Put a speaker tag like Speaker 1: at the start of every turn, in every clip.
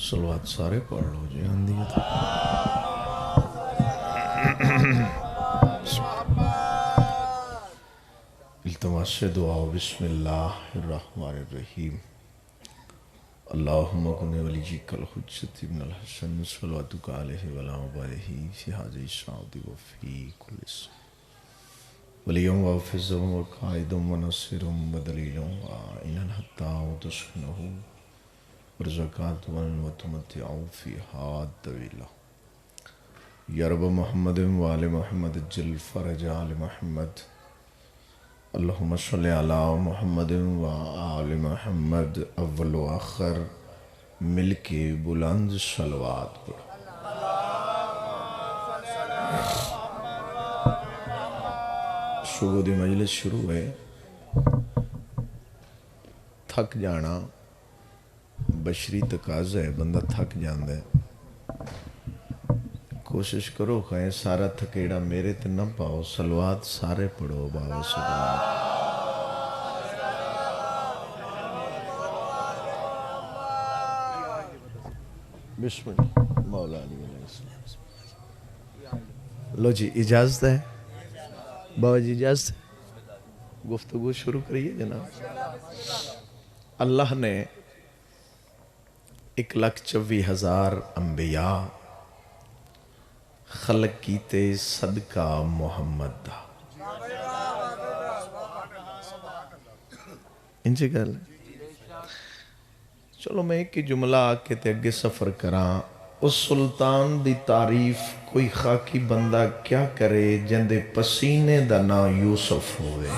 Speaker 1: صلوات سارے پڑھ لو جی آندھی تو التماس دعا بسم اللہ الرحمن الرحیم اللہم کن ولیجک الحجت ابن الحسن صلواتک علیہ ولا مبارہی فی حاضر السعود وفی کل اسم ولیم وفزم وقائدم ونصرم ودلیلم وعینن حتی وتسکنہو ورزقات وتمتعو فیہا طویلا یا رب محمد وآل محمد جل فرج آل محمد اللہم صلی علی محمد وآل محمد اول و آخر مل کے بلند صلوات پڑھو صبح دی مجلس شروع ہے تھک جانا بشری تقاضا ہے بندہ تھک جاندہ ہے کوشش کرو کہیں سارا تھکیڑا میرے تے نہ پاؤ صلوات سارے پڑھو بابا صلوات بسم اللہ مولا علی علیہ السلام لو جی اجازت ہے بابا جی اجازت ہے گفتگو شروع کریے جناب اللہ نے 1,24,000 انبیاء خلق کیتے صدقہ محمد دا انجھے گل چلو میں ایک جملہ آکے تے اگے سفر کراں اس سلطان دی تعریف کوئی خاکی بندہ کیا کرے جندے پسینے دا نا یوسف ہوئے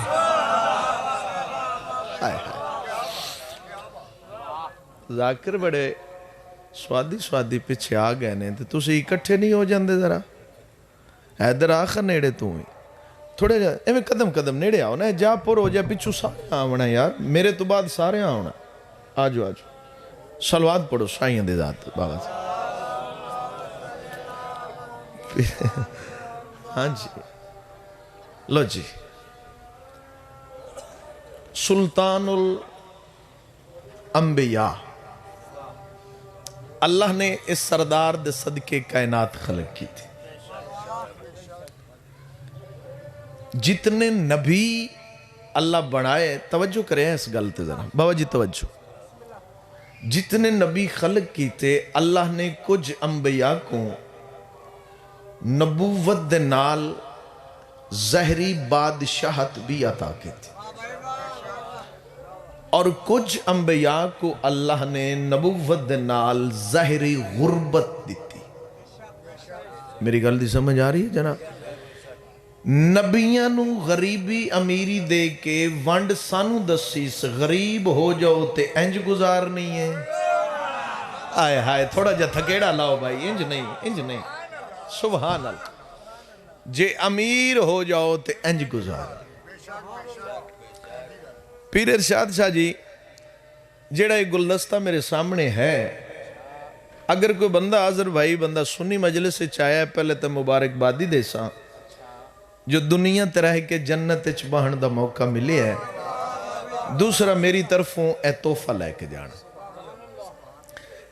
Speaker 1: ذاکر بڑے سوادی پیچھے آ گئے نے تو تسی اکٹھے نہیں ہو جاندے ذرا حیدر آخر نیڑے تو ہوئی تھوڑے جا ایویں قدم قدم نیڑے آؤ نا جا پر ہو جا پچھو سارے آونا یار میرے تو بعد سارے آونا آجو آجو صلوات پڑھو سائیں دے ذات بابا سے ہاں جی لو جی سلطان الانبیاء اللہ نے اس سردار دے صدقے کائنات خلق کی تھی جتنے نبی اللہ بنائے توجہ کریں اس گلتے ذرا بابا جی توجہ جتنے نبی خلق کی تھے اللہ نے کچھ انبیاء کو نبوت دے نال ظاہری بادشاہت بھی عطا کی تھی اور کچھ انبیاء کو اللہ نے نبوت دے نال ظاہری غربت دیتی میری گل دی سمجھ آ رہی ہے جناب نبیاں نو غریبی امیری دے کے ونڈ سانو دسیس غریب ہو جاؤ تے انج گزار نہیں ہے آئے ہائے تھوڑا جا تھکیڑا لاؤ بھائی انج نہیں سبحان اللہ جے امیر ہو جاؤ تے انج گزار پیر ارشاد شاہ جی جیڑا ایک گلدستہ میرے سامنے ہے اگر کوئی بندہ حاضر بھائی بندہ سنی مجلس سے چاہیا ہے پہلے تو مبارک بادی دے ساں جو دنیا طرح کے جنت اچ بہن دا موقع ملے ہے دوسرا میری طرفوں اے تحفہ لے کے جانا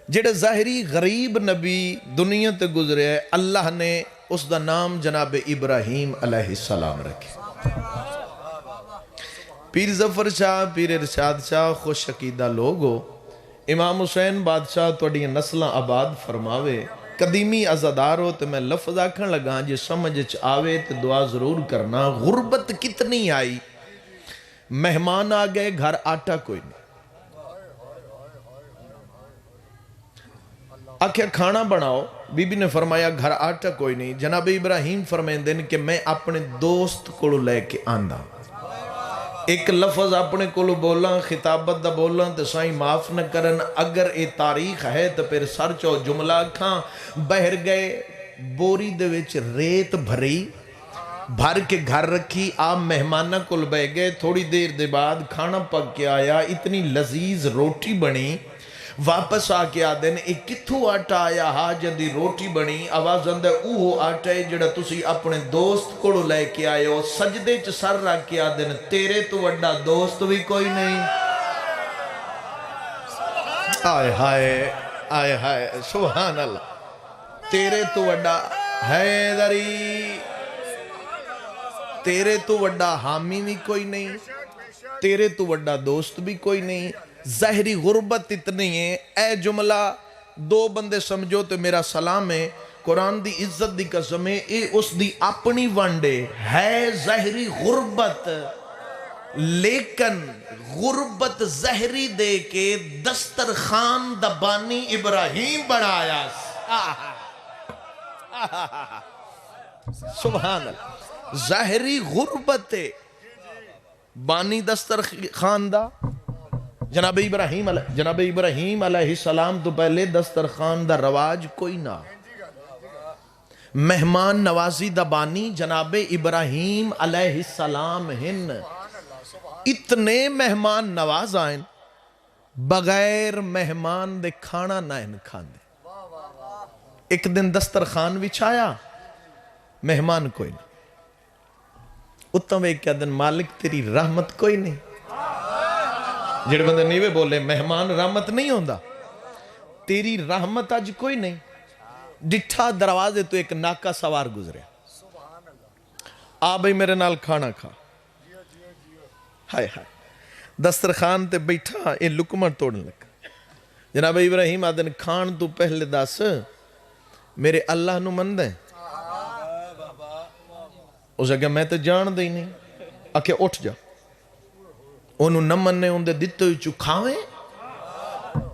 Speaker 1: جیڑا ظاہری غریب نبی دنیا تے گزرے ہے اللہ نے اس دا نام جناب ابراہیم علیہ السلام رکھے پیر ظفر شاہ پیر ارشاد شاہ خوش عقیدہ لوگو امام حسین بادشاہ توڑی نسلہ آباد فرماوے قدیمی عزادار ہو تو میں لفظ آکھن لگا جے سمجھ آوے تو دعا ضرور کرنا غربت کتنی آئی مہمان آ گئے گھر آٹا کوئی نہیں آکھیا کھانا بناؤ بی بی نے فرمایا گھر آٹا کوئی نہیں جناب ابراہیم فرمائیں دن کہ میں اپنے دوست کو لے کے آندہ ایک لفظ اپنے کو بولا خطابت دا بولا تو سائیں معاف نہ کرن اگر اے تاریخ ہے تو پھر سر چو جملہ کھاں بہر گئے بوری دے وچ ریت بھری بھر کے گھر رکھی آپ مہمانہ کل بہ گئے تھوڑی دیر دے بعد کھانا پک کے آیا اتنی لذیذ روٹی بنی واپس آ کے آدھے نے ایک کتھو آٹا آیا ہاں جدی روٹی بنی آواز اندھے اوہ آٹا ہے جڑا تسی اپنے دوست کوڑو لے کے آئے ہو سجدے چ سر رکھ کے آدھے نے تیرے تو وڈا دوست بھی کوئی نہیں آئے ہائے آئے ہائے سبحان اللہ. تیرے تو وڈا حیدری، تیرے تو وڈا حامی بھی کوئی نہیں، تیرے تو وڈا دوست بھی کوئی نہیں. ظاہری غربت اتنی ہے. اے جملہ دو بندے سمجھو تو میرا سلام ہے. قرآن دی عزت دی قسم ہے، اے اس دی اپنی وانڈے ہے ظاہری غربت، لیکن غربت ظاہری دے کے دسترخوان دا بانی ابراہیم بنایا. سبحان اللہ. ظاہری غربت ہے، بانی دسترخوان دا جناب ابراہیم علیہ السلام تو پہلے دسترخوان دا رواج کوئی نہ. مہمان نوازی دا بانی جناب ابراہیم علیہ السلام ہن. اتنے مہمان نواز آئیں بغیر مہمان دے کھانا نہ ان کھاندے. ایک دن دسترخوان وچھایا، مہمان کوئی نہیں. اتم ایک کیا دن مالک تیری رحمت کوئی نہیں. جڑے بندے نیوے بولے مہمان رحمت نہیں ہوندا، تیری رحمت آج کوئی نہیں. ڈٹھا دروازے تو ایک ناکا سوار گزرے، آ بھئی میرے نال کھانا کھا. ہائے ہائے دسترخوان تے بیٹھا یہ لکمہ توڑن لگا. جناب ابراہیم آدن کھان تو پہلے دس میرے اللہ نو مند ہے. اس نے کہا میں تو جان دے نہیں. آکھے اٹھ جا. انہوں نہ مننے اندے دیتے ہوئی چکھاویں.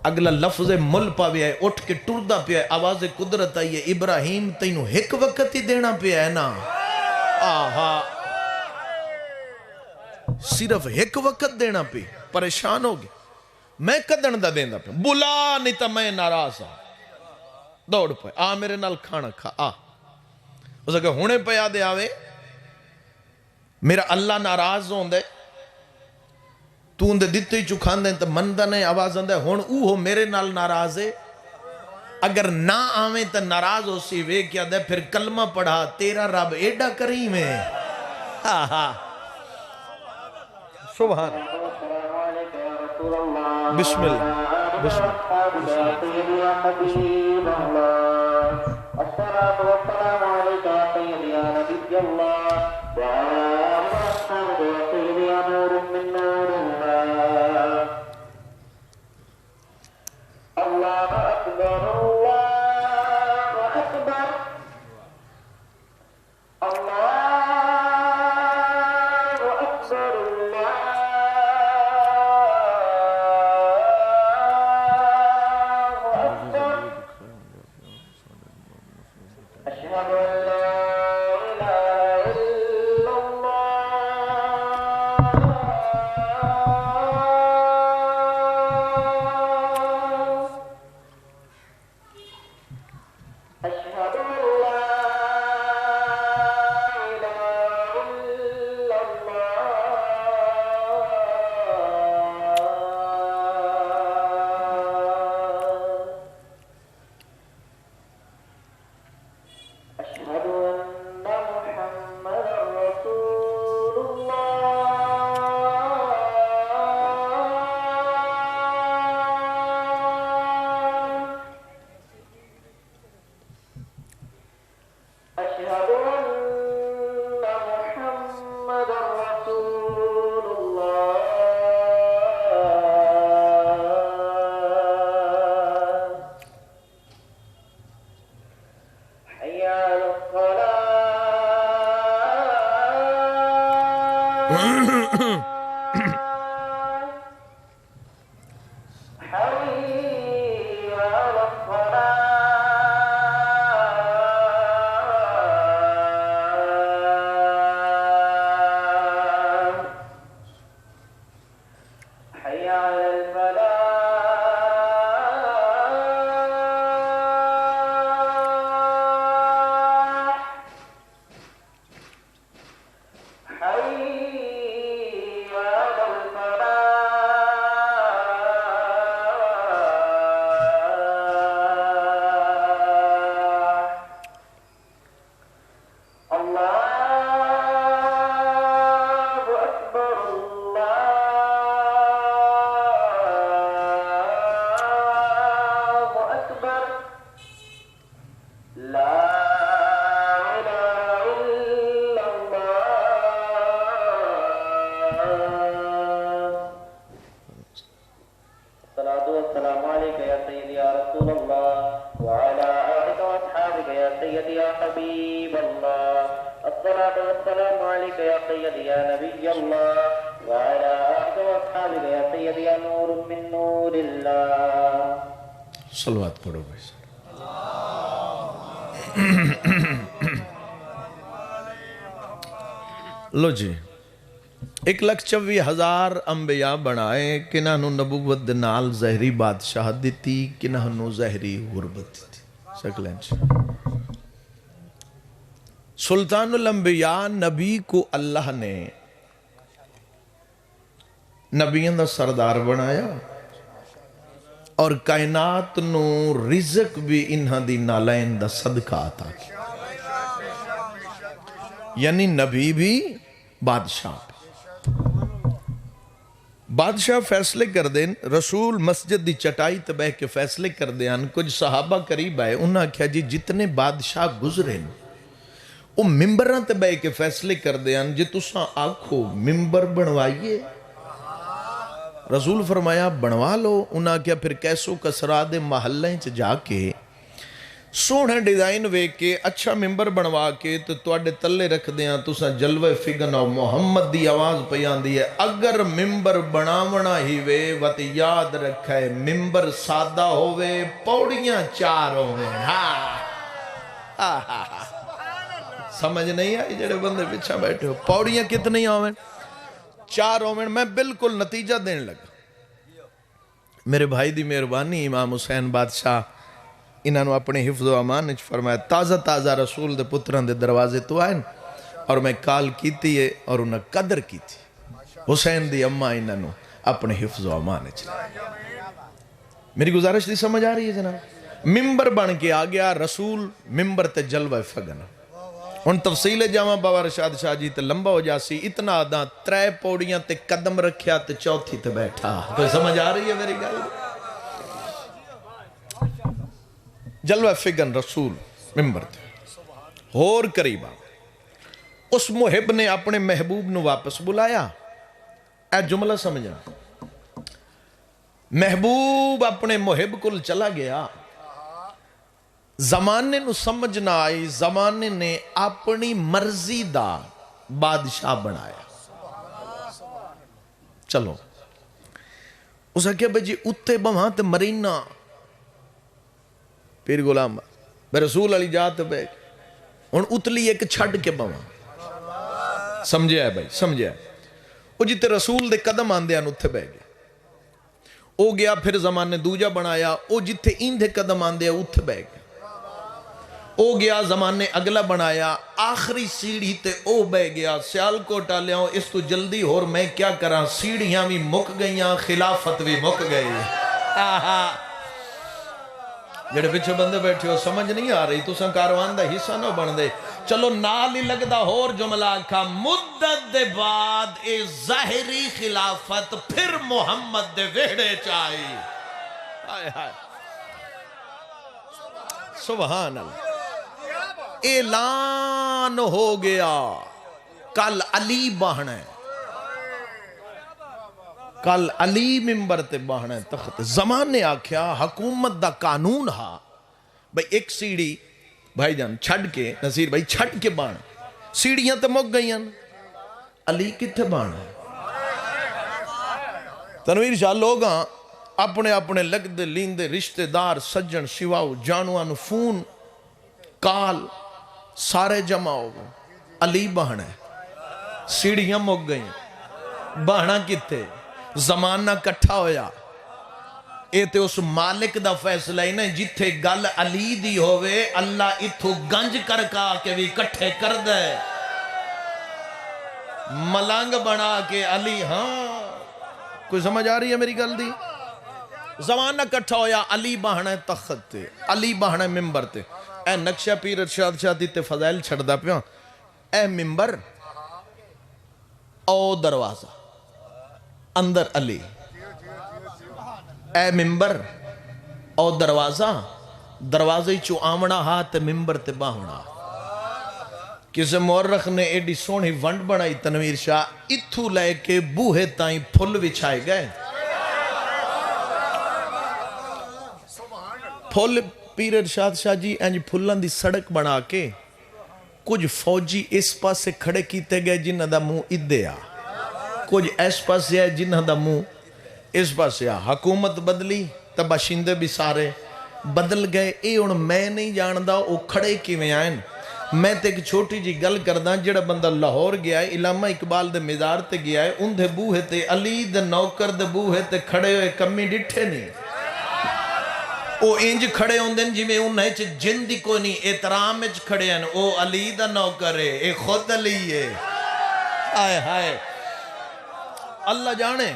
Speaker 1: اگلا لفظ مل پاویا ہے، اٹھ کے ٹردہ پیا ہے. آواز قدرت آئی ہے، ابراہیم تینوں ایک وقت ہی دینا پیا ہے نا. آہا صرف ایک وقت دینا پی. پریشان ہوگی میں کدن دا دینا پیا. بلا نہیں تا میں ناراض ہوں. دوڑ پہ آ میرے نال کھانا کھا. آ اس نے کہا ہونے پہ یاد آوے میرا اللہ ناراض ہوں دے تو اندے دیتے ہی چکھان دیں تو مندہ نہیں. آواز اندے ہون اوہو میرے نال ناراض ہے. اگر نہ آویں تو ناراض ہو سی وے کیا دے پھر کلمہ پڑھا تیرا رب ایڈا کریم ہے. سبحان بسم اللہ بسم اللہ. الصلاة والسلام عليك يا سيدي يا نبي الله وعلى آله وصحبه يا سيدي يا نور من نور الله. الله أكبر الله أكبر الله أكبر الله أكبر. أشهد أن لا إله إلا الله. أشهد أن لا إله إلا الله. أشهد أن محمدا رسول الله. أشهد أن محمدا رسول الله. حي على الصلاة. حي على الصلاة. حي على الفلاح. حي صلوات پڑھو بھائی. لو جی 1,24,000 انبیاء بنائے، کنہاں نو نبوت دے نال زہری بادشاہ دیتی، کنہاں نو زہری غربت دیتی. شکلیں سلطان الانبیاء نبی کو اللہ نے نبیوں دا سردار بنایا اور کائنات نو رزق بھی انہاں دی نالین دا صدقہ آتا کیا. یعنی نبی بھی بادشاہ بھی. بادشاہ فیصلے کر دیں، رسول مسجد دی چٹائی تے بیٹھ کے فیصلے کر دیں. کچھ صحابہ قریب آئے، انہاں کہا جی جتنے بادشاہ گزرے وہ ممبران تے بیٹھ کے فیصلے کر دیں جی تساں آکھو ممبر بنوائیے. رسول فرمایا بنوا لو. انہاں کیا پھر کیسو کسرا دے محلیں چ جا کے سونے ڈیزائن وے کے اچھا ممبر بنوا کے تو توڑے تلے رکھ دیاں تساں جلوہ فگن اور محمد دی آواز پیان دی ہے. اگر ممبر بناونا ہی وے وط یاد رکھے ممبر سادہ ہوئے پوڑیاں 4 ہوئے. سمجھ نہیں آئی جڑے بندے پیچھے بیٹھے ہو؟ پوڑیاں کتنی ہوئے؟ 4 ہوئے. میں بالکل نتیجہ دین لگا. میرے بھائی دی مہربانی امام حسین بادشاہ انہوں نے اپنے حفظ و امان فرمایا تازہ تازہ رسول دے پتران دے دروازے تو آئیں اور میں کال کیتی ہے اور انہیں قدر کی تھی. حسین دی اممہ انہوں نے اپنے حفظ و امان. میری گزارش دی سمجھ آ رہی ہے جناب؟ ممبر بن کے آ گیا رسول ممبر تے جلوہ فگن. ان تفصیل جاواں بابا رشاد شاہ جی تے لمبا ہو جاسی. اتنا آدھا 3 پوڑیاں تے قدم رکھیا تے 4تھی تے بیٹھا. کوئی سمجھ آ رہی ہے میری گل؟ جلوہ فگن رسول ممبر تے اور قریبا اس محب نے اپنے محبوب نو واپس بلایا. اے جملہ سمجھا، محبوب اپنے محب کل چلا گیا. زمانے نو سمجھ نہ آئی، زمانے نے اپنی مرضی دا بادشاہ بنایا. چلو اسا کیا بجی اتے بہاں تے مرینا پیر غلام بے رسول علی جات بے ان اتلی ایک چھڑ کے بہاں. سمجھے ہے بھائی، سمجھے ہے. وہ جتے رسول دے قدم آندے ہیں اتھے بے گیا. او گیا پھر زمانے دوجہ بنایا. او جتے ایندھے قدم آندے ہیں اتھے بے گیا. او گیا زمانے اگلا بنایا. آخری سیڑھی تے او بے گیا. سیال کو ٹالیاں اس تو جلدی اور میں کیا کراں، سیڑھیاں بھی مک گئیاں، خلافت بھی مک گئی. جڑے پیچھے بندے بیٹھے ہو سمجھ نہیں آ رہی، تو سن کاروان دا حصہ نہ بن دے. چلو نال ہی لگدا اور جملہ آکھا مدت دے بعد اے ظاہری خلافت پھر محمد دے ویڑے چاہی. سبحان اللہ. اعلان ہو گیا کل علی بہنا ہے، کل علی ممبر تے بہنا ہے تخت. زمان نے آکھیا حکومت دا قانون ہا بھئی ایک سیڑھی بھائی جان چھڑ کے، نصیر بھائی چھڑ کے بہنا. سیڑھیاں تے مک گئیاں، علی کتھے بہنا ہے؟ تنویر شاہ لوگاں اپنے اپنے لگ دے لیندے رشتہ دار سجن شواؤ جانوان فون کال سارے جمع ہو گئے. علی بہنا ہے، سیڑھیاں مک گئیں، بہنا کتے؟ زمانہ کٹھا ہویا. اے تے اس مالک دا فیصلہ ہی نہیں جتھے گل علی دی ہوئے اللہ اتھو گنج کرکا کے بھی کٹھے کر دے. ملانگ بنا کے علی. ہاں کوئی سمجھ آ رہی ہے میری گل دی؟ زمانہ کٹھا ہویا علی بہنا ہے تخت تے، علی بہنا ہے ممبر تے. اے نقشہ پیر ارشاد شادی تے فضائل چھڑ دا پیاں. اے ممبر او دروازہ اندر علی. اے ممبر او دروازہ دروازے چو آمنا ہاتھ ممبر تے باہنا کسی مورخ نے ایڈی سونی ونڈ بنائی تنویر شاہ اتھو لے کے بوہے تائیں پھل وچھائے گئے پھل پیر ارشاد شاہ جی انج پھلان دی سڑک بنا کے کچھ فوجی اس پاس سے کھڑے کیتے گئے جنہ دا منہ ادھے آ کچھ اس پاس سے جنہ دا منہ اس پاس سے حکومت بدلی تب باشندے بھی سارے بدل گئے اے ان میں نہیں جاندہ او کھڑے کی میں آئیں میں تے ایک چھوٹی جی گل کردہ جڑا بندہ لاہور گیا ہے علامہ اقبال دے مزار تے گیا ہے ان دے بوہے تے علی دے نوکر دے بوہے تے کھڑے ہوئے کمی ڈٹھے نہیں او انج کھڑے ہوں دن جی میں انہیں چھ جن دی کوئی نہیں احترام اچھ کھڑے ہیں او علی دا نوکر ہے اے خود علی ہے آئے ہائے اللہ جانے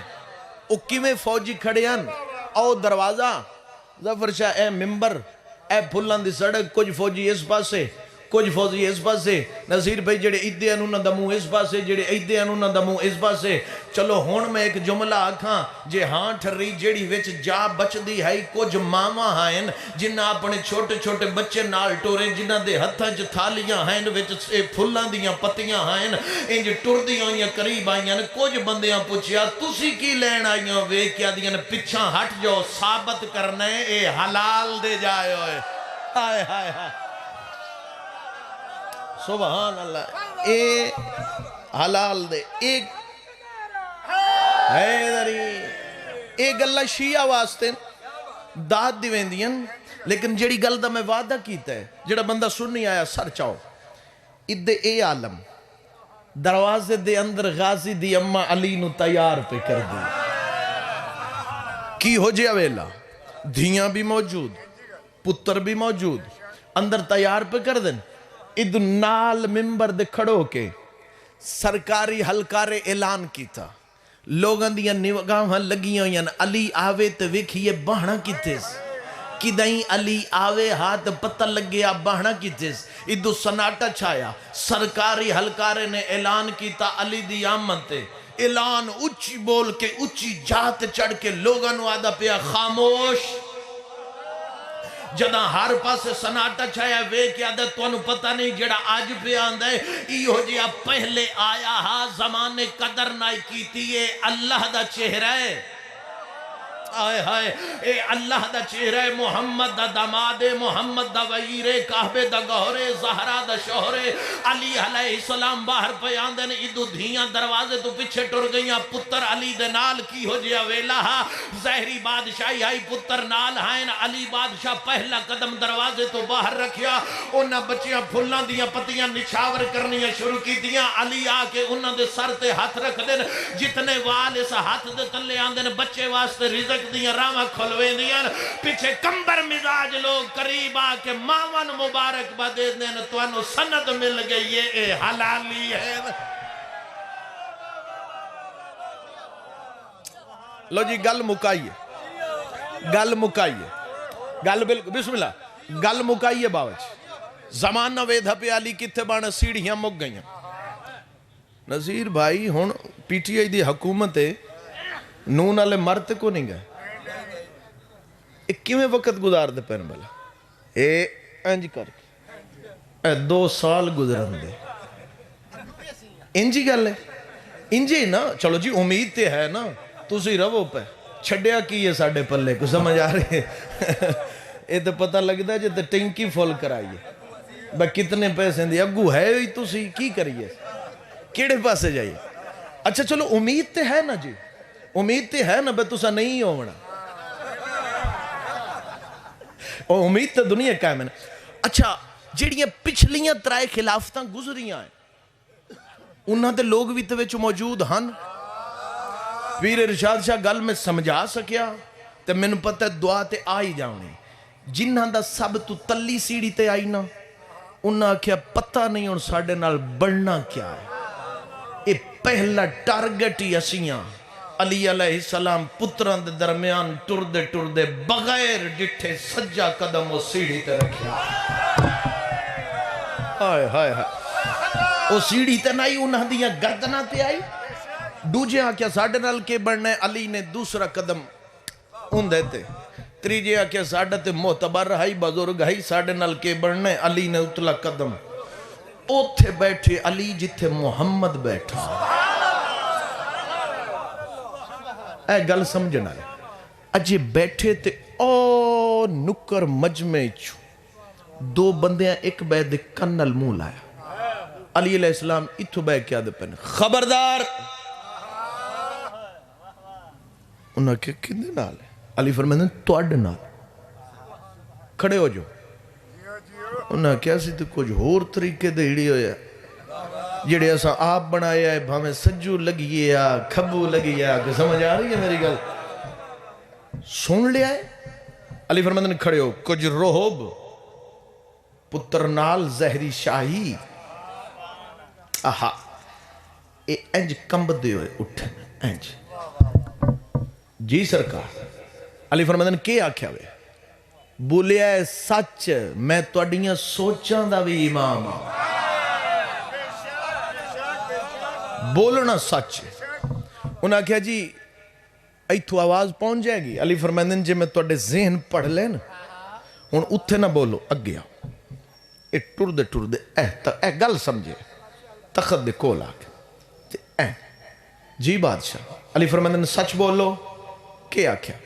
Speaker 1: او کیویں فوجی کھڑے ہیں او دروازہ ظفر شاہ اے ممبر اے پھلان دی سڑک کچھ فوجی اس پاس سے کچھ فوجی اس پاس سے نصیر بھائی جڑے ایدے انہوں نہ دمو اس پاس سے جڑے ایدے انہوں نہ دمو اس پاس سے چلو ہون میں ایک جملہ آکھاں جے ہاں ٹھری جڑی وچ جا بچ دی ہے کچھ ماما ہائیں جنہ اپنے چھوٹے چھوٹے بچے نال ٹورے جنہ دے ہتھاں چ تھالیاں ہائیں وچ پھلان دیاں پتیاں ہائیں انج ٹر دیاں یا قریب آئیاں کچھ بندیاں پوچھیا تسی کی لین آئیاں وے کیا دیاں پچھاں ہٹ جاؤ ثابت کرنے اے حلال دے جائے ہوئے ہائے ہائے ہائے سبحان اللہ اے حلال دے ایک حیدری ایک اللہ شیعہ واسطے داد دیوین دیاں لیکن جڑی گل دا میں وعدہ کیتا ہے جڑا بندہ سن نہیں آیا سر چاہو ادھے اے عالم دروازے دے اندر غازی دی اممہ علی نو تیار پہ کر دی کی ہو جیا ویلا دھیاں بھی موجود پتر بھی موجود اندر تیار پہ کر دیں ادھو نال ممبر دے کھڑو کے سرکاری ہلکارے اعلان کیتا لوگاں دیاں نگاہاں لگیاں یعنی علی آوے تے ویکھیے بہنا کیتیس کدائیں علی آوے ہاتھ پتہ لگیا بہنا کیتیس ادھو سناٹا چھایا سرکاری ہلکارے نے اعلان کیتا علی دی آمد تے اعلان اچھی بول کے اچھی جات چڑھ کے لوگاں نو آدھا پیا خاموش جدہ ہر پاس سناٹا چھایا وے کیا دے تو انہوں پتہ نہیں جڑا آج پہ آندھے ایہو جیا پہلے آیا ہاں زمانے قدر نائی کیتی ہے اللہ دا چہرہ ہے آئے ہائے اے اللہ دا چہرہ محمد دا داماد محمد دا وعیر کعبے دا گہرے زہرہ دا شوہرے علی علیہ السلام باہر پہ آندن ادھو دھیاں دروازے تو پچھے ٹر گئیاں پتر علی دے نال کی ہو جیا ویلا زہری بادشاہی آئی پتر نال ہائن علی بادشاہ پہلا قدم دروازے تو باہر رکھیا انہاں بچیاں پھلاں دیاں پتیاں نچھاور کرنیاں شروع کی دیاں علی آکے انہاں دے سر تے ہاتھ رکھ دن جتنے وال اس ہاتھ دے تلے آندن بچے واسطے رزق دیاں راما کھلوے دیاں پیچھے کمبر مزاج لوگ قریب آکے ماون مبارک بدے دین تو انہوں سند مل گئی یہ حلالی ہے لو جی گل مکائیے گل بالکل بسم اللہ گل مکائیے باوچ زمانہ ویدھا پہ علی کتے بانا سیڑھیاں مک گئیاں نظیر بھائی ہون پی ٹی آئی دی حکومت نون والے مرتے کو نہیں گئے ایک کیویں وقت گزار دے پہن بلا اے انج کر اے 2 سال گزرن دے انجی گل ہے انجی نا چلو جی امید تے ہے نا تُسی رو پہ چھڑیا کی یہ ساڑھے پلے کو سمجھ آ رہے اے تو پتہ لگتا ہے جتے ٹینکی فول کرائیے با کتنے پیسے دی اگو ہے ہی تُسی کی کریے کیڑے پاسے جائیے اچھا چلو امید تے ہے نا جی امید تے ہے نا بے تُسا نہیں ہونا اور امید تے دنیا قائم ہے اچھا جڑیاں پچھلیاں ترائے خلافتاں گزریاں ہیں انہاں تے لوگ بھی تے موجود ہن پیر ارشاد شاہ گل میں سمجھا سکیا تے میں نے پتہ دعا تے آئی جاؤنی جنہاں دا سب تو تلی سیڑھی تے آئی نا انہاں کیا پتہ نہیں ان ساڑھے نال بڑھنا کیا ہے اے پہلا ٹارگٹ ہی اسیاں علی علیہ السلام پتران دے درمیان ٹر دے بغیر ڈٹھے سجا قدم و سیڑھی تے رکھیا ہائے ہائے ہائے او سیڑھی تے نائی انہاں دیاں گردنا تے آئی دوجے ہاں کیا ساڑھے نال کے بڑھنے علی نے دوسرا قدم ان دیتے تیجے آکھیا ساڈا تے معتبر ہائی بزرگ ہائی ساڈے نال کے بننا ہے. علی نے اتلا قدم اوتھے بیٹھے علی جتھے محمد بیٹھا. اے گل سمجھنا ہے. اجے بیٹھے تے او نکر مجمع چو دو بندیاں ایک بے دے کنل منہ لایا. علی علیہ السلام اتھو بے کیا دے پہنے خبردار. انہاں کہ کندے نال ہے؟ علی فرمائے توڑ نال. کھڑے ہو جو. انہاں کیا سی تو کچھ ہور طریقے دے ہڑی ہویا جڑے ایسا آپ بنایا ہے بھامیں سجو لگی ہے کھبو لگی ہے کہ سمجھ آ رہی ہے میری گل سن لیا ہے. علی فرمائے کھڑے ہو. کچھ روحب پتر نال زہری شاہی آہا اے انج کمب دے ہوئے اٹھن انج. جی سرکار. علی فرمائے کیا آکھیا ہوئے؟ بولیا ہے سچ میں توڑیاں سوچاں دا بھی امام ہوں. بولنا سچ. انہاں کہا جی ایتھو آواز پہنچ جائے گی. علی فرمائے جے میں توڑے ذہن پڑھ لیں ہن اتھے نہ بولو اگے آؤ. اے ٹر دے اے گل سمجھے تخت دے کول آکے جی بادشاہ. علی فرمائے سچ بولو. کیا آکھیا؟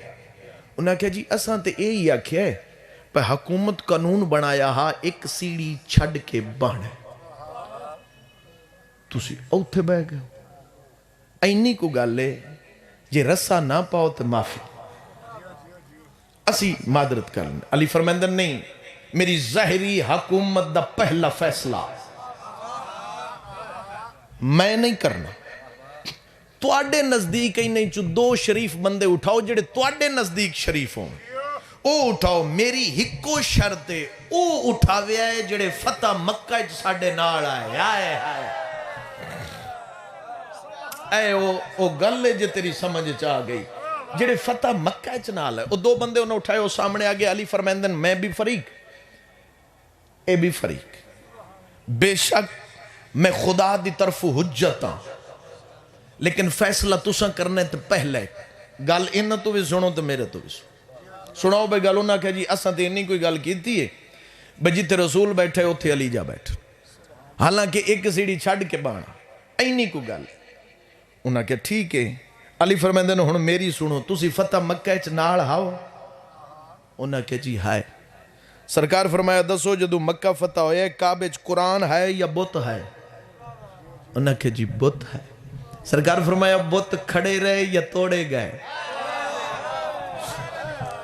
Speaker 1: انہاں کہا جی اساں تے یہی آکھیا ہے پہ حکومت قانون بنایا ہا ایک سیڑھی چھڑ کے بانے تُسی اوتھے بہ گئے. اینی کو گل ہے جے رسا نہ پاؤ تو معافی اسی معذرت کر لیں. علی فرمائے نہیں میری ظاہری حکومت دا پہلا فیصلہ میں نہیں کرنا. تواڈے نزدیک ہی نہیں چو دو شریف بندے اٹھاؤ جڑے تواڈے نزدیک شریف ہوں او اٹھاؤ. میری ہکو شرط ہے او اٹھاوے آئے جڑے فتح مکہ ساڑے نال آئے. آئے آئے اے او گل ہے جے تیری سمجھ چاہ گئی جڑے فتح مکہ نال ہے. او دو بندے انہوں اٹھائے او سامنے آگے. علی فرمائے میں بھی فریق اے بھی فریق. بے شک میں خدا دی طرف حجت ہاں لیکن فیصلہ تساں کرنے تے پہلے گل انہاں تو بھی سنو تو میرے تو بھی سناؤ بھئی گل انہاں کہ جی اساں تے نہیں کوئی گل کیتی ہے بھئی جتے رسول بیٹھے اتھے علی جا بیٹھ حالانکہ ایک سیڑھی چھڑ کے بانا اینی کو گل. انہاں کہ ٹھیک ہے. علی فرمائے ہن میری سنو تسی فتح مکہ چ نال ہاؤ. انہاں کہ جی ہائے. سرکار فرمایا دسو جدو مکہ فتح ہوئے کعبے چ قرآن ہے یا بت ہے؟ انہاں کہ جی بت ہے. سرکار فرمایا بت کھڑے رہے یا توڑے گئے؟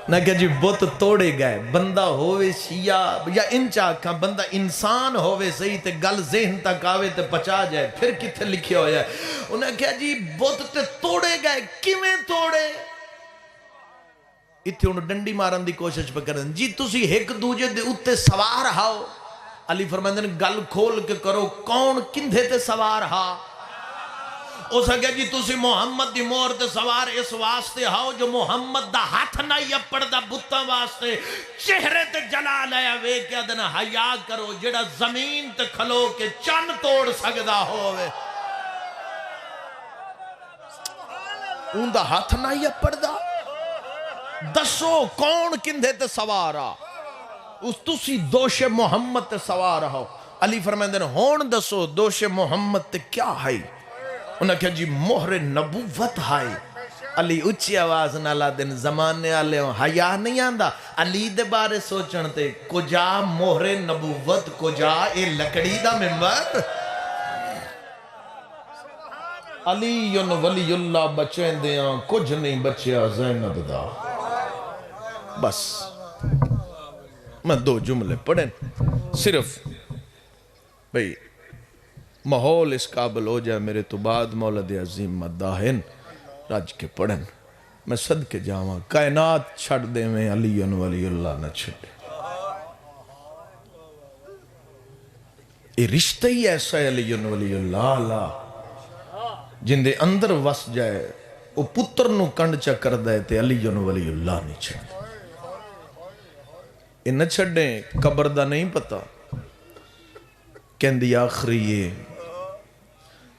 Speaker 1: نہ کہ جی بت توڑے گئے. بندہ ہوئے شیعہ یا انچا کھا بندہ انسان ہوئے صحیح تے گل ذہن تک آوے تے پچا جائے پھر کتھے لکھے ہویا ہے. انہیں کہا جی بت تے توڑے گئے کیویں توڑے؟ اتھے انہوں ڈنڈی مارن دی کوشش پہ کریں جی تسی ایک دوجے دے اتے سوار ہاؤ. علی فرمائے گل کھول کے کرو کون کندھے تے سوار ہاں؟ او سکے جی تسی محمد دی مور تے سوار اس واسطے ہاؤ جو محمد دا ہاتھ نہ یپڑ دا بتاں واسطے چہرے تے جلال ہے وے کیا دنا حیا کرو جڑا زمین تے کھلو کے چن توڑ سکدا ہوئے اون دا ہاتھ نہ یپڑ دا. دسو کون کندھے تے سوارا اس تسی دوش محمد تے سوار ہو. علی فرمائے ہون دسو دوش محمد تے کیا ہے؟ انہاں کہا جی مہر نبوت ہے. علی اچھی آواز نالا دن زمانے آلے ہوں حیاء نہیں آندہ. علی دے بارے سوچنتے کجا مہر نبوت کجا اے لکڑی دا ممبر. علی ولی اللہ بچیں دیاں کچھ نہیں بچیا زینب دا. بس میں دو جملے پڑھیں صرف بھئی ماحول اس قابل ہو جائے میرے تو بعد مولد عظیم مداحن راج کے پڑھیں. میں صدقے جاواں کائنات چھڑ دے میں علی ولی اللہ نہ چھڑے. یہ رشتہ ہی ایسا ہے علی ولی اللہ جن دے اندر وس جائے وہ پتر نو کنڈ چا کر دے تے علی ولی اللہ نہیں چھڑے. یہ نہ چھڑیں قبر دا نہیں پتا کہندی آخری یہ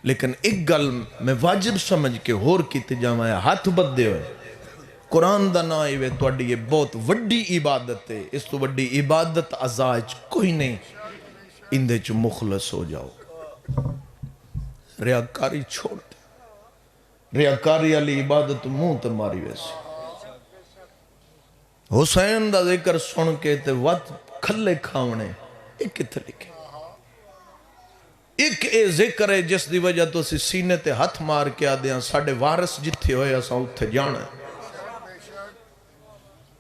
Speaker 1: لیکن ایک گل میں واجب سمجھ کے ہور کی تجامہ ہے ہاتھ بد دے ہوئے قرآن دا نا ایوے تواڈی یہ بہت وڈی عبادت ہے، اس تو وڈی عبادت عزائج کوئی نہیں، اندے چ مخلص ہو جاؤ، ریاکاری چھوڑ دے، ریاکاری علی عبادت منہ تے ماری ویسے۔ حسین دا ذکر سن کے تے وقت کھلے کھاونے، ایک کتھے لکھے، ایک اے ذکر ہے جس دی وجہ تو اسی سینے تے ہاتھ مار کے آدھیاں ساڑھے وارث جتھے ہوئے اساں اتھے جانا ہے،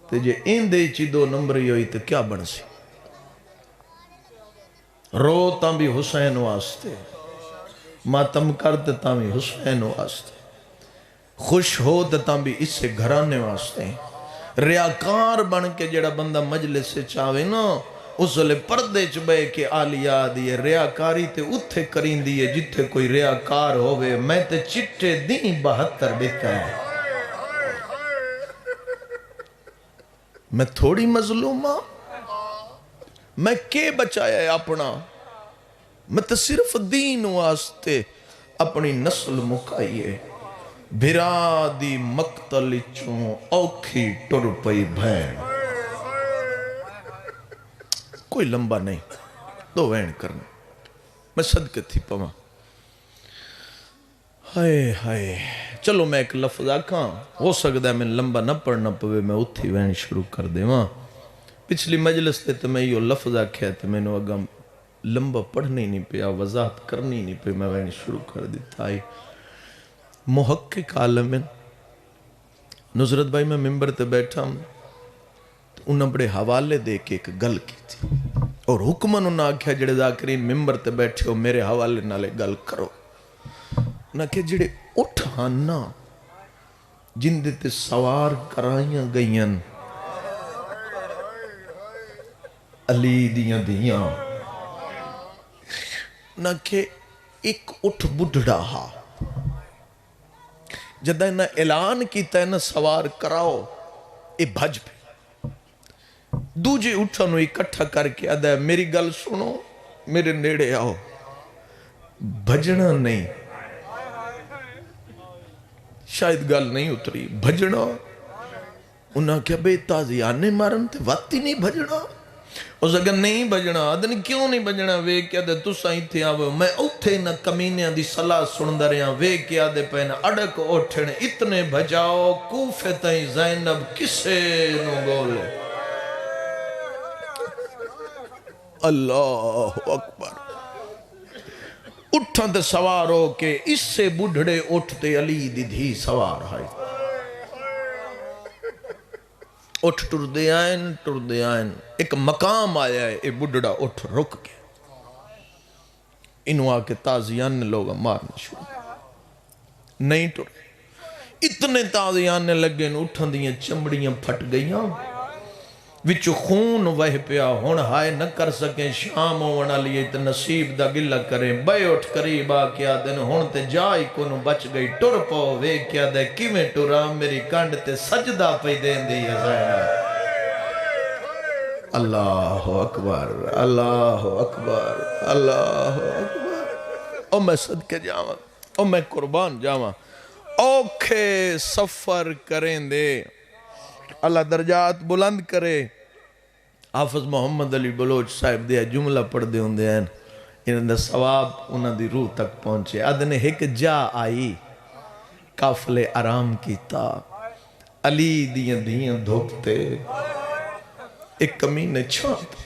Speaker 1: تے جے این دے چی دو نمبری ہوئی تے کیا بن سی؟ رو تاں بھی حسین واسطے، ماتم کرتے تاں بھی حسین واسطے، خوش ہو تاں بھی اس سے گھرانے واسطے، ریاکار بن کے جڑا بندہ مجلس سے چاہوے نا، اس لئے پردے چ بے کے آلیا دیئے، ریاکاری تے اتھے کرین دیئے جتھے کوئی ریاکار ہوئے، میں تے چٹے دیں 72 بیتا ہے، میں تھوڑی مظلومہ، میں کے بچایا ہے اپنا، میں تے صرف دین واسطے اپنی نسل مکائیے، بھرا دی مقتل چوں اوکھی ٹر پئی بھین، کوئی لمبا نہیں، دو وین کرنا، میں صدقے تھی پاں، ہائے ہائے، چلو میں ایک لفظ آکھاں، ہو سکتا ہے میں لمبا نہ پڑھنا پوے، میں اتھی وین شروع کر دے ماں، پچھلی مجلس تے میں یہ لفظ آکھیا تھے میں نے اگا لمبا پڑھنی نہیں پیا، وضاحت کرنی نہیں پیا، میں وین شروع کر دیتا ہے۔ محقق عالم نصرت بھائی میں ممبر تے بیٹھا ہوں، انہاں بڑے حوالے دے کے ایک گل کی تھی، اور حکمن انہاں آکھیا جڑے ذاکرین ممبر تے بیٹھے ہو میرے حوالے نالے گل کرو، انہاں کہ جڑے اٹھ ہانا جن دے تے سوار کرائیاں گئیاں علی دیاں دیاں، نہ کہ ایک اٹھ بڑھڑا ہا جدہ انہاں اعلان کیتا ہے نا سوار کراؤ، اے بھج پہ دوجے اٹھانو اکٹھا کر کے آدھا ہے میری گل سنو، میرے نیڑے آؤ، بھجنا نہیں، شاید گل نہیں اتری، بھجنا، انہاں کیا بے تازیانے مارن تے واتی نہیں بھجنا، اس اگر نہیں بجنا آدھن کیوں نہیں بجنا، وے کیا دے تُسا ہی تھے آوے، میں اتھے نہ کمینیاں دی صلاح سن دریاں، وے کیا دے پہنا اڑک اٹھن اتنے بھجاؤ، کوفے تائیں زینب کسے نو گولے، اللہ اکبر، اٹھن تے سوار ہو کے اس سے بڑھڑے اٹھتے علی دی دھی سوار ہے، اٹھ ٹر دے آئین، ایک مقام آیا ہے، اے بڑھڑا اٹھ رک گیا، انہوں آکے تازیان نے لوگا مارنا شروع نہیں ٹر، اتنے تازیان نے لگے اٹھن دیاں چمڑیاں پھٹ گئیاں، وچ خون وہ پیا، ہون ہائے نہ کر سکیں، شام ہونا لیے تے نصیب دا گلہ کریں، بے اٹھ قریب آکیا دن ہون تے جائی کنو بچ گئی، ٹر پو وے کیا دے کیویں ٹرا میری کانڈ تے سجدہ پہ دین دی زینب، اللہ اکبر، اللہ اکبر، اللہ اکبر، او میں صدقے جاواں، او میں قربان جاواں، اوکھے سفر کریں دے، اللہ درجات بلند کرے، حافظ محمد علی بلوچ صاحب دیا جملہ پڑھ دے ہوں دے ہیں، انہوں نے ثواب انہوں دی روح تک پہنچے، ادھنے ایک جا آئی، کافلے آرام کیتا، علی دیاں دیاں دھوکتے، ایک کمینے چھانتے،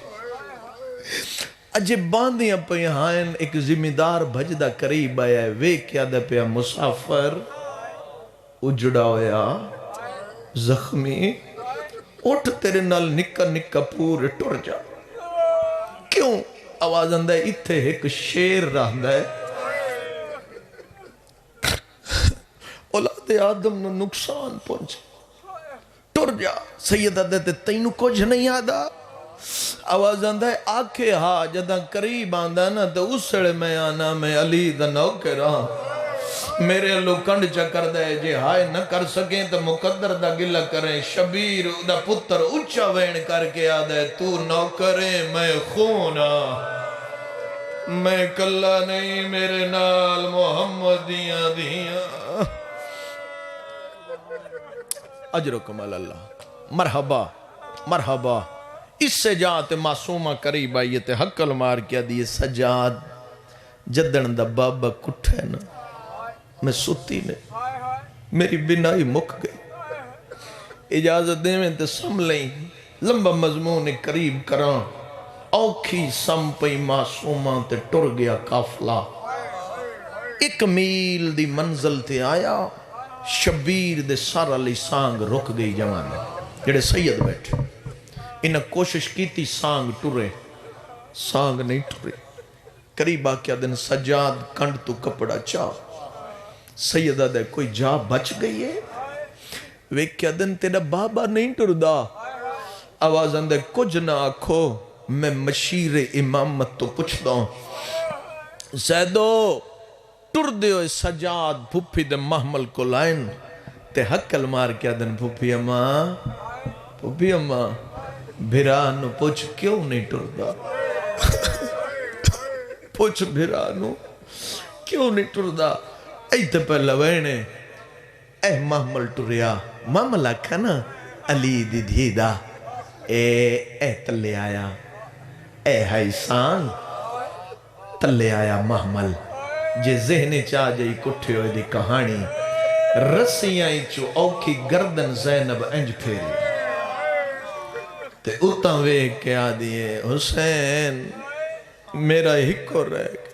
Speaker 1: اجے باندیاں پہ یہاں ایک ذمہ دار بھجدہ قریب آیا ہے، وے کیا دے پہ مسافر اجڑا ہویا زخمی، اٹھ تیرے نال نکا نکا پورے ٹر جا، کیوں آواز اندہ ہے اتھے ایک شیر رہندا ہے، اولاد آدم نو نقصان پہنچے، ٹر جا، سیدہ دیتے تینو کچھ نہیں آدھا، آواز آندہ ہے آکھے ہاں جدہ قریب آندہ نا تو اس سڑے میں آنا میں علی دا نوکر رہا، میرے اللہ کنڈ چکر دے جے ہائے نہ کر سکیں تو مقدر دا گلہ کریں، شبیر دا پتر اچھا وین کر کے آدھے تو نوکریں میں خونا، میں کلہ نہیں میرے نال محمدیاں دیاں، اجرکم اللہ، مرحبا مرحبا. اس سے جات معصومہ قریب آئیے تے حقل مار کیا دیئے سجاد جدن دا بابا کٹھے نا میں ستی نے میری بنائی مک گئی. اجازت دے میں تے سم لیں لمبا مضمون قریب کران. اوکھی سم پئی معصومہ تے ٹر گیا قافلہ. 1 میل دی منزل تے آیا شبیر دے سارا لی سانگ رک گئی جوانے جڑے سید بیٹھے. انہیں کوشش کی تھی سانگ ٹرے، سانگ نہیں ٹرے. قریبا کیا دن سجاد کنڈ تو کپڑا چاہ. سیدہ دے کوئی جا بچ گئی ہے. وہ کیا دن تیرا بابا نہیں ٹر دا. آواز اندے کچھ نہ آکھو میں مشیر امامت تو پوچھ دوں. زیدو ٹر دیو سجاد پھپی دے محمل کو لائن تے حقل مار کیا دن پھپی اماں بھرانو پوچھ کیوں نہیں ٹر دا. پوچھ بھرانو کیوں نہیں ٹر دا. ایتے پہلا وینے اے محمل ٹریا محمل آکھا نا علی دی دھیدہ اے تلے آیا اے حیسان تلے آیا محمل جے ذہن چاہ جائی کٹھے ہوئے دی کہانی. رسیاں چو اوکھی گردن زینب انج پھیری تے اتاں وے کیا دیئے حسین میرا ہکو رہ گیا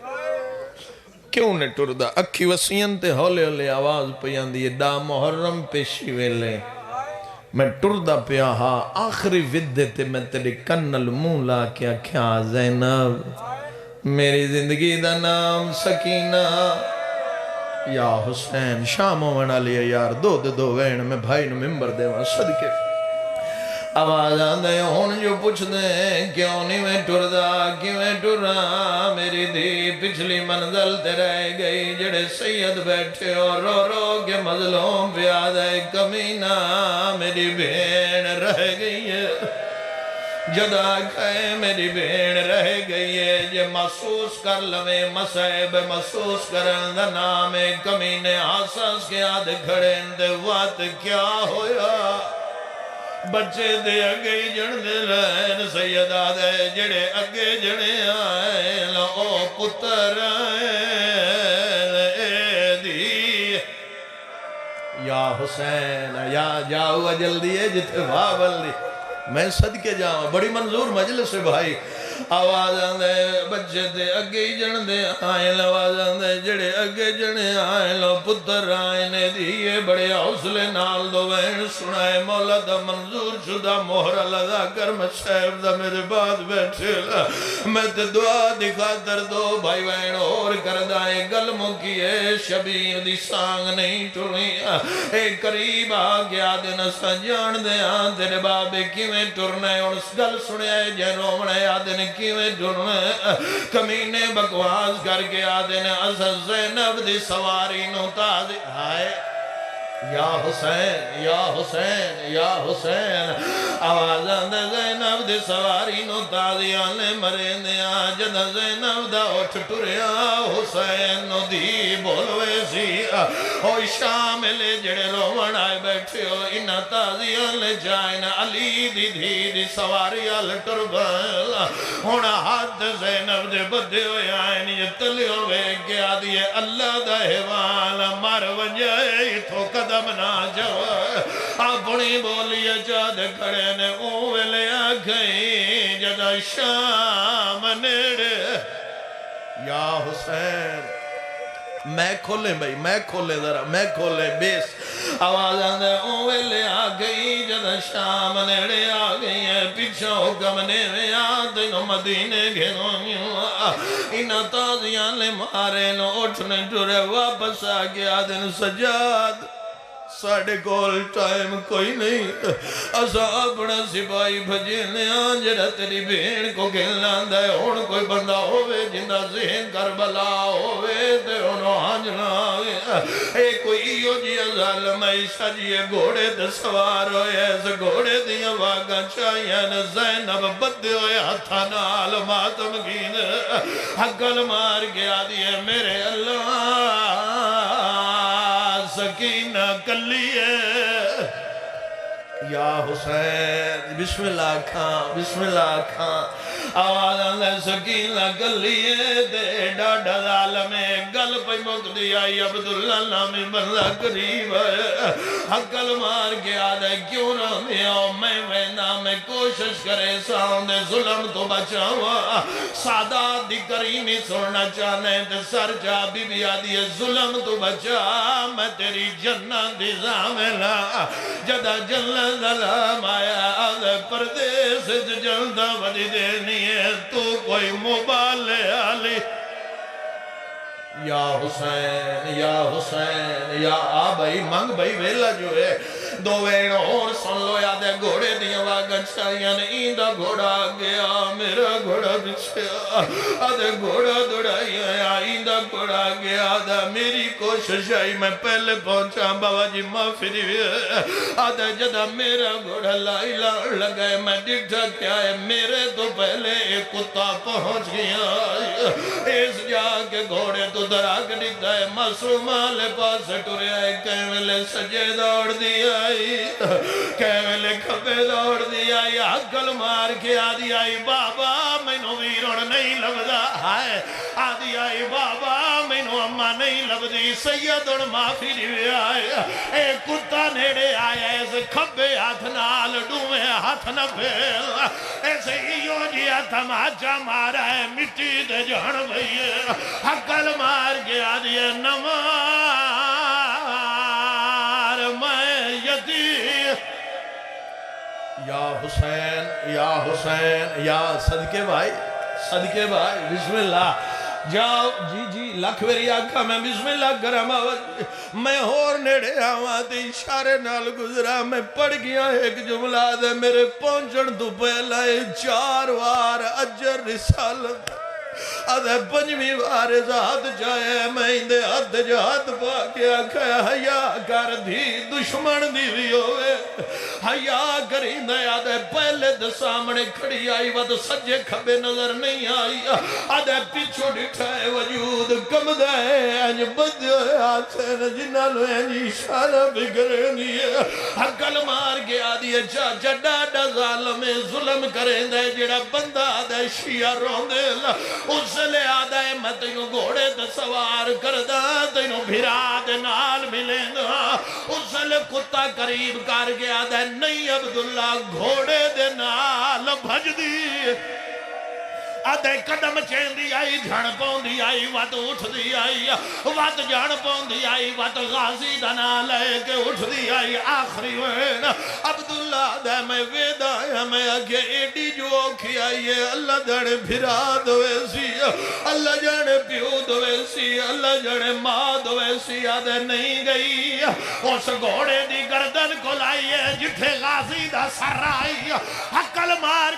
Speaker 1: کیوں نے ٹر دا. اکھی وسیعن تے ہولے ہولے آواز پیان دیئے ڈا محرم پیشی ویلے میں ٹر دا پیا ہا آخری ودے تے میں تیرے کنل منہ لا کیا کیا زینب میری زندگی دا نام سکینہ. یا حسین شام ہونا لیا یار دو وین میں بھائی نو ممبر دے وہاں صدقے. آواز آندے ہون جو پوچھ دیں کیوں نہیں میں ٹر دا کیوں میں ٹرا. میری دھی پچھلی منزل تے رہ گئی جڑے سید بیٹھے اور رو رو کے مظلوم پیاد ہے کمینہ میری بھین رہ گئی ہے. جدا کھائے میری بھین رہ گئی ہے. یہ محسوس کر لویں مسائب محسوس کرن دا نام کمینے آساس کے آدھ کھڑے اندے وات کیا ہویا. بچے دے اگے جن دے لین سید آدھے جڑے اگے جنے آئے لو پتر اے دی. یا حسین یا جاؤ جلدی ہے جتے بابل دی میں صدقے جاؤں. بڑی منظور مجلس ہے بھائی. آواز آندے بچے دے اگے جن دے آئیں آواز آندے جڑے اگے جنے آئیں لو پتر آئیں دیئے بڑے حوصلے نال دو وین سنائے مولا دا منظور شدہ مہر لگا کر میں صاحب دا میرے بعد بیٹھے لا میں تے دعا دکھا در دو بھائی وین اور کردائیں گل مکیے شبیر دی سانگ نہیں ٹرنی. اے قریب آگیا دن سا جان دے آن تیرے بابے کیویں ٹرنے اور اس گل سنے جے رومنے آدھن کیویں ٹرنے کمینے بکواس کر کے آدھن اسا زینب دی سواری نو تازی آئے. یا حسین یا حسین یا حسین آواز آندے زینب دی سواری نو تازی آنے مرین دیا جدہ زینب دا اٹھ ٹریا حسین نو دی بولوے سی ہوئی شاملے جڑے رومن آئے بیٹھے ہو انہ تازی آنے جائن علی دی دھی دی سواری آل ٹربل ہونا حد زینب دے بدے ہوئے آئین یہ تلی ہوئے گیا دیئے اللہ دا حوال مر وجائے تو قدم نہ جاؤ اپنی بولی جاد کھڑے نے اوہ لیا گئی جدہ شام نیڑے. یا حسین میں کھولے بھائی میں کھولے ذرا میں کھولے بیس. آواز آندے اوہ لیا گئی جدہ شام نیڑے آ گئی ہے پیچھا حکم نے میں آدھنوں مدینے گھنوں انہ تازیاں لے مارے نو اٹھنے ٹورے واپس آ گیا دن سجاد ساڑھے کول ٹائم کوئی نہیں اسا اپنا سپاہی بھجینے آنجرہ تیری بھین کو کھلنا دے ہون کوئی بندہ ہوئے جندہ ذہن کربلا ہوئے تے انہوں آنجنا آگے اے کوئی ایو جی ظالم ایسا جی گھوڑے تے سوار ہوئے ایسا گھوڑے دیا واقع چاہیے زینب بدے ہوئے ہتھا نال ماتم گین حقل مار گیا دیئے میرے اللہ سکینہ کلیے یا حسین بسم اللہ کھان بسم اللہ کھان آواز آنے سکینہ گلیے دے ڈاڈا ظالمے گل پہ مک دیا عبداللہ نامی بندہ قریب ہے حقل مار کے آدھے کیوں نہ میاں میں وینا میں کوشش کرے ساؤں دے ظلم تو بچاوا سادات دی کریمی سننا چاہنے تے سر جا بی بی آدھی ظلم تو بچا میں تیری جنت دی زاملہ جدہ جنت ظلم آیا آدھے پردیس جلدہ ودی دینی ہے تو کوئی مبالے آلی یا حسین یا آ بھائی مانگ بھائی ویلا جو ہے دو وین اور سن لو یادے گھوڑے دیا واگن چاہیاں ایندہ گھوڑا گیا میرا گھوڑا بچھیا آدھے گھوڑا دوڑایا ایندہ گھوڑا گیا آدھے میری کوشش آئی میں پہلے پہنچا بابا جی معافی آدھے جدہ میرا گھوڑا لائی لگائے میں ڈٹھا کیا ہے میرے تو پہلے ایک کتا پہنچ گیا اس جا کے گھوڑے تو دراک ڈٹھا ہے معصومہ لے پاس ٹورے آئے کیملے سجے دوڑ دیا کیملے کھپے دوڑ دیا عقل مار کے آدھی آئی بابا میں نو ویرون نہیں لبدا ہے آدھی آئی بابا میں نو اممہ نہیں لبدی سیدن معافی دیوے آئے اے کتا نیڑے آئے ایسے کھپے ہاتھ نال ڈومے ہاتھ نہ پھیل ایسے ہیوں جی ہاتھ ماچا مارا ہے مٹی دے جہن بھئیے عقل مار کے آدھی ہے نمار یا حسین یا صدقے بھائی بسم اللہ جاؤ جی لکھ میری آنکھا میں بسم اللہ کرم میں اور نیڑے آواں تے اشارے نال گزرا میں پڑھ گیا ایک جملہ دے میرے پہنچن تو پہلے 4 وار اجر رسالت آدھے پنجمی بار ذات جائے میں اندے حد جہاد پا کے آکھایا حیاء کر دی دشمن دی بھی ہوئے حیاء کریں دے آدھے پہلے دے سامنے کھڑی آئی ود سجے کھبے نظر نہیں آئی آدھے پیچھو ڈٹھائے وجود کم دے انج بدے آسین جنہ لو انج اشارہ بگرے نہیں حقل مار کے آدھی چاچا ڈاڈا ظالم ظلم کریں دے جڑا بندہ آدھے شیعہ رون دے اس لے آدھے میں تینوں گھوڑے تے سوار کردہ تینوں بھیرا دے نال ملیں دا اس لے کتا قریب کر گیا دے نہیں عبداللہ گھوڑے دے نال بھج دی آدھے قدم چین دی آئی جھڑ پون دی آئی وات اٹھ دی آئی وات جھڑ پون دی آئی وات غازی دنا لے کے اٹھ دی آئی آخری وین عبداللہ دے میں ویدہ ہے میں اگے ایڈی جو کھی آئی ہے اللہ جانے بھرا دوے سی اللہ جانے پیو دوے سی اللہ جانے ماں دوے سی آدھے نہیں گئی اس گھوڑے دی گردن کو لائی ہے جتھے غازی دا سر آئی حقل مار